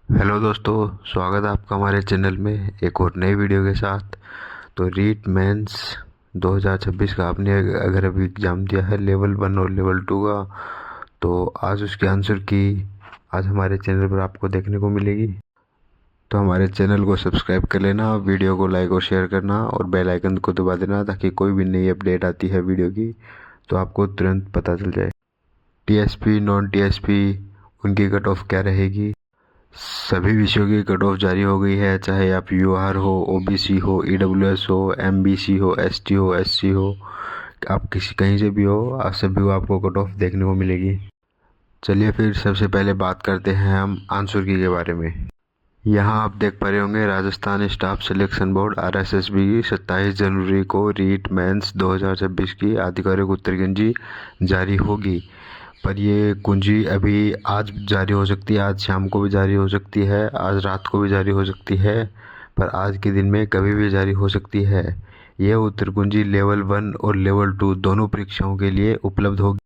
Hello दोस्तों, स्वागत है आपका हमारे चैनल में एक और नई वीडियो के साथ। तो रीट मेंस 2026 का आपने अगर अभी एग्ज़ाम दिया है लेवल 1 और लेवल 2 का, तो आज उसके आंसर की आज हमारे चैनल पर आपको देखने को मिलेगी। तो हमारे चैनल को सब्सक्राइब कर लेना, वीडियो को लाइक और शेयर करना और बेल आइकन को दबा देना ताकि कोई भी नई अपडेट आती है वीडियो की तो आपको तुरंत पता चल जाए। टीएसपी नॉन टीएसपी उनकी कट ऑफ क्या रहेगी। सभी विषयों की कट ऑफ जारी हो गई है, चाहे आप यूआर हो, ओबीसी हो, ईडब्ल्यूएस हो, एमबीसी हो, एसटी हो, एससी हो, आप किसी कहीं से भी हो, आप सभी को आपको कट ऑफ देखने को मिलेगी। चलिए फिर सबसे पहले बात करते हैं हम आंसर की के बारे में। यहाँ आप देख पा रहे होंगे Rajasthan staff selection board RSSB की 27 जनवरी को रीट मेंस 2026 की आधिकारिक उत्तर कुंजी जारी होगी। पर ये कुंजी अभी आज जारी हो सकती है, आज शाम को भी जारी हो सकती है, आज रात को भी जारी हो सकती है, पर आज के दिन में कभी भी जारी हो सकती है। यह उत्तर कुंजी लेवल 1 और लेवल 2 दोनों परीक्षाओं के लिए उपलब्ध होगी।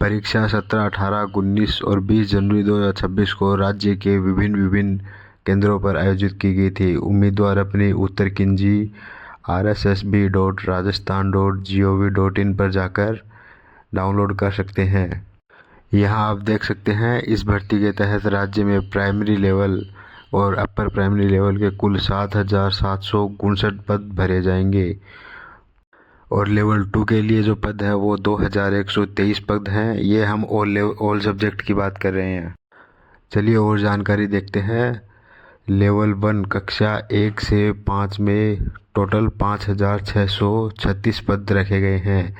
परीक्षा 17, 18, 19 और 20 जनवरी 2026 को राज्य के विभिन्न केंद्रों पर आयोजित की गई थी। उम्मीदवार अपनी उत्तर कुंजी rssb.rajasthan.gov.in पर जाकर डाउनलोड कर सकते हैं। यहाँ आप देख सकते हैं इस भर्ती के तहत राज्य में प्राइमरी लेवल और अपर प्राइमरी लेवल के कुल 7,759 पद भरे जाएंगे और लेवल 2 के लिए जो पद है वो 2,123 पद हैं। ये हम ऑल सब्जेक्ट की बात कर रहे हैं। चलिए और जानकारी देखते हैं। लेवल 1 कक्षा 1 से 5 में टोटल 5,636 पद रखे गए हैं।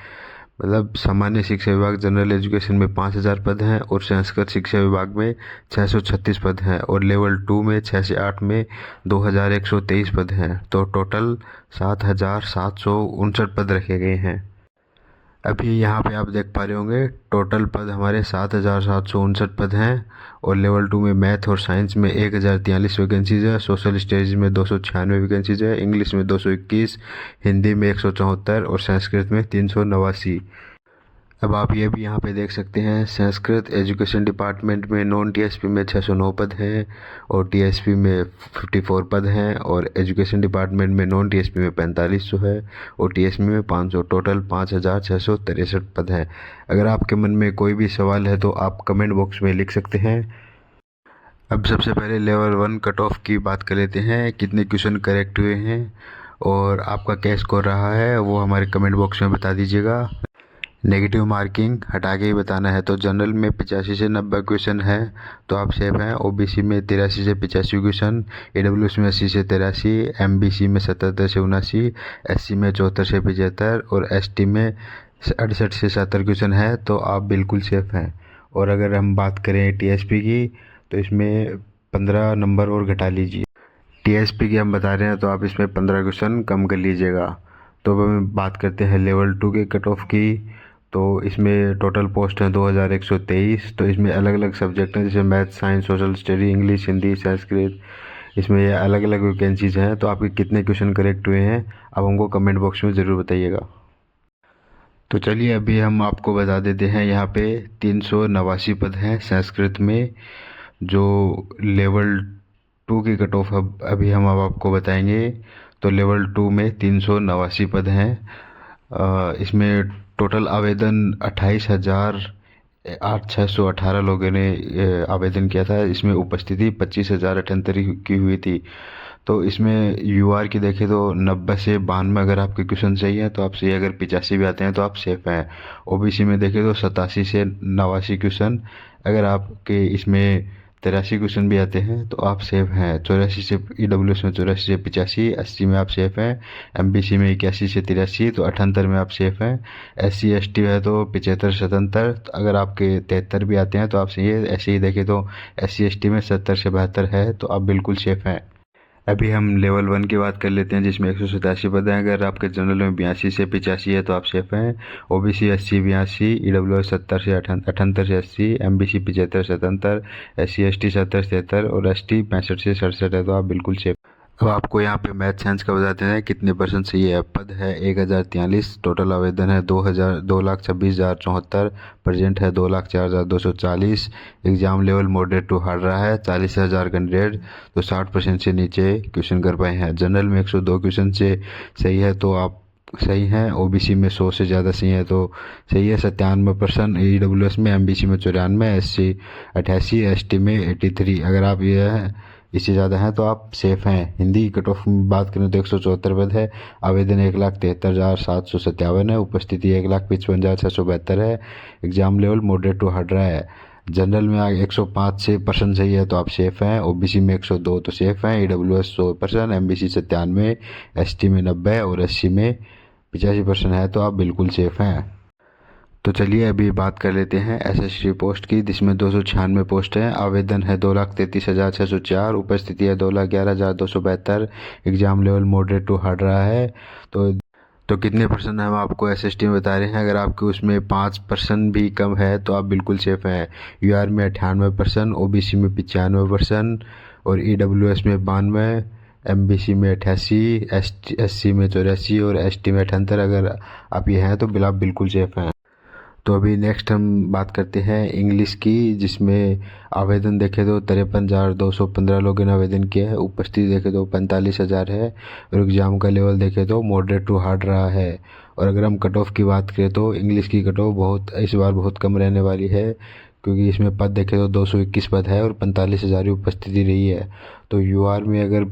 मतलब सामान्य शिक्षा विभाग जनरल एजुकेशन में 5,000 पद हैं और संस्कृत शिक्षा विभाग में 636 पद हैं और लेवल 2 में 6 से 8 में 2,123 पद हैं। तो टोटल 7,759 पद रखे गए हैं। अभी यहाँ पे आप देख पा रहे होंगे टोटल पद हमारे 7,759 पद हैं और लेवल 2 में मैथ और साइंस में 1,043 वैकेंसीज है, सोशल स्टडीज़ में 296 वैकेंसीज है, इंग्लिश में 221, हिंदी में 174 और संस्कृत में 389। अब आप ये भी यहाँ पे देख सकते हैं संस्कृत एजुकेशन डिपार्टमेंट में नॉन टीएसपी में 609 पद हैं और टीएसपी में 54 पद हैं और एजुकेशन डिपार्टमेंट में नॉन टीएसपी में 4500 है और टीएसपी में 500, टोटल 5,663 पद हैं। अगर आपके मन में कोई भी सवाल है तो आप कमेंट बॉक्स में लिख सकते हैं। अब सबसे पहले लेवल 1 कट ऑफ की बात कर लेते हैं, कितने क्वेश्चन करेक्ट हुए हैं और आपका क्या स्कोर रहा है वो हमारे कमेंट बॉक्स में बता दीजिएगा। नेगेटिव मार्किंग हटा के ही बताना है। तो जनरल में 85 से 90 क्वेश्चन है तो आप सेफ हैं। ओबीसी में 83 से 85 क्वेश्चन, ईडब्ल्यूएस में 80 से 83, एमबीसी में 77 से 79, एससी में 74 से 75 और एसटी में 68 से 70 क्वेश्चन है तो आप बिल्कुल सेफ हैं। और अगर हम बात करें टीएसपी की तो इसमें 15 नंबर और घटा लीजिए। टीएसपी की हम बता रहे हैं तो आप इसमें 15 क्वेश्चन कम कर लीजिएगा। तो अब हम बात करते हैं लेवल 2 के कट ऑफ की। तो इसमें टोटल पोस्ट हैं 2,123। तो इसमें अलग अलग सब्जेक्ट हैं जैसे math, science, social study, English, Hindi, Sanskrit, इसमें ये अलग अलग वैकेंसीज हैं। तो आपके कितने क्वेश्चन करेक्ट हुए हैं आप हमको कमेंट बॉक्स में ज़रूर बताइएगा। तो चलिए अभी हम आपको बता देते हैं, यहाँ पे 389 पद हैं संस्कृत में। जो लेवल 2 की कट ऑफ अभी हम अब आपको बताएंगे। तो लेवल 2 में 389 पद हैं। इसमें टोटल आवेदन 28,618 लोगों ने आवेदन किया था। इसमें उपस्थिति 25,078 की हुई थी। तो इसमें यूआर की देखें तो 90 से 92 अगर आपके क्वेश्चन सही है तो आप सही, अगर 85 भी आते हैं तो आप सेफ हैं। ओबीसी में देखें तो 87 से 89 क्वेश्चन, अगर आपके इसमें 83 क्वेश्चन भी आते हैं तो आप सेफ हैं। 84 से ईडब्ल्यूएस में 84 से 85, एससी में आप सेफ हैं, एमबीसी में 81 से 83, तो 78 में आप सेफ हैं। एससी एसटी है तो 75 77, तो अगर आपके 73 भी आते हैं तो आप सही है। ऐसे ही देखें तो एससी एसटी में 70 से 72 है तो आप बिल्कुल सेफ हैं। अभी हम लेवल 1 की बात कर लेते हैं जिसमें 187 पद हैं। अगर आपके जनरल में 82 से 85 है तो आप सेफ हैं। ओबीसी 80 82, ईडब्ल्यूएस 70 से 78 से 80, एमबीसी 75 77, एससी एसटी 70 से 73 और एसटी 65 से 67 है तो आप बिल्कुल सेफ। अब आपको यहाँ पे मैथ साइंस का बताते हैं कितने परसेंट सही है। पद है 1043, टोटल आवेदन है 2,26,074, प्रेजेंट है 2,04,240, exam level moderate to hard रहा है 40,000 कैंडिडेट, तो 60% से नीचे क्वेश्चन कर पाए हैं। जनरल में 102 क्वेश्चन से सही है तो आप सही हैं, ओबीसी में 100 से ज़्यादा सही है तो सही है 97%, ईडब्ल्यूएस में, एमबीसी में 94, एससी 88, एसटी में 83। अगर आप ये है इससे ज़्यादा हैं तो आप सेफ हैं। हिंदी कट ऑफ में बात करें तो 174 पद है, आवेदन 1,73,757 है, उपस्थिति 1,55,672 है, exam level moderate to hard रहा है। जनरल में 105 से परसेंट सही है तो आप सेफ हैं, ओबीसी में 102 तो सेफ हैं, ईडब्ल्यूएस 100%, एमबीसी 97, एसटी में 90 और एससी में 85% है तो आप बिल्कुल सेफ हैं। तो चलिए अभी बात कर लेते हैं एसएससी पोस्ट की, जिसमें 296 पोस्ट हैं, आवेदन है 2,33,604, उपस्थिति है 2,11,272, exam level moderate to hard रहा है। तो कितने परसेंट हम आपको एसएसटी में बता रहे हैं। अगर आपके उसमें 5% भी कम है तो आप बिल्कुल सेफ हैं। यूआर में 98%, ओबीसी में 95% और ईडब्ल्यूएस में 92, एमबीसी में 88, एससी में 84 और एसटी में 78। अगर आप ये हैं तो आप बिल्कुल सेफ हैं। तो अभी नेक्स्ट हम बात करते हैं इंग्लिश की, जिसमें आवेदन देखे तो 53,215 लोगों ने आवेदन किया है, उपस्थिति देखे तो 45,000 है और एग्ज़ाम का लेवल देखे तो मॉडरेट टू हार्ड रहा है। और अगर हम कट ऑफ की बात करें तो इंग्लिश की कट ऑफ इस बार बहुत कम रहने वाली है, क्योंकि इसमें पद देखे तो 221 पद है और 45,000 की उपस्थिति रही है। तो यूआर में अगर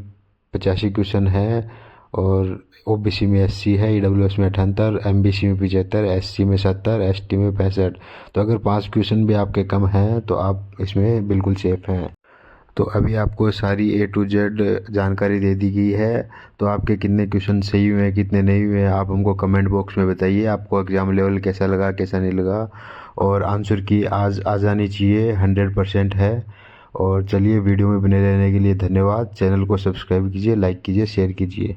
85 क्वेश्चन है और ओबीसी में 80 है, ईडब्ल्यूएस में 78, एमबीसी में 75, एससी में 70, एसटी में 65। तो अगर 5 क्वेश्चन भी आपके कम हैं तो आप इसमें बिल्कुल सेफ हैं। तो अभी आपको सारी A to Z जानकारी दे दी गई है। तो आपके कितने क्वेश्चन सही हुए हैं, कितने नहीं हुए हैं, आप हमको कमेंट बॉक्स में बताइए। आपको एग्ज़ाम लेवल कैसा लगा, कैसा नहीं लगा, और आंसर की आज आ जानी चाहिए, 100% है। और चलिए, वीडियो में बने रहने के लिए धन्यवाद। चैनल को सब्सक्राइब कीजिए, लाइक कीजिए, शेयर कीजिए।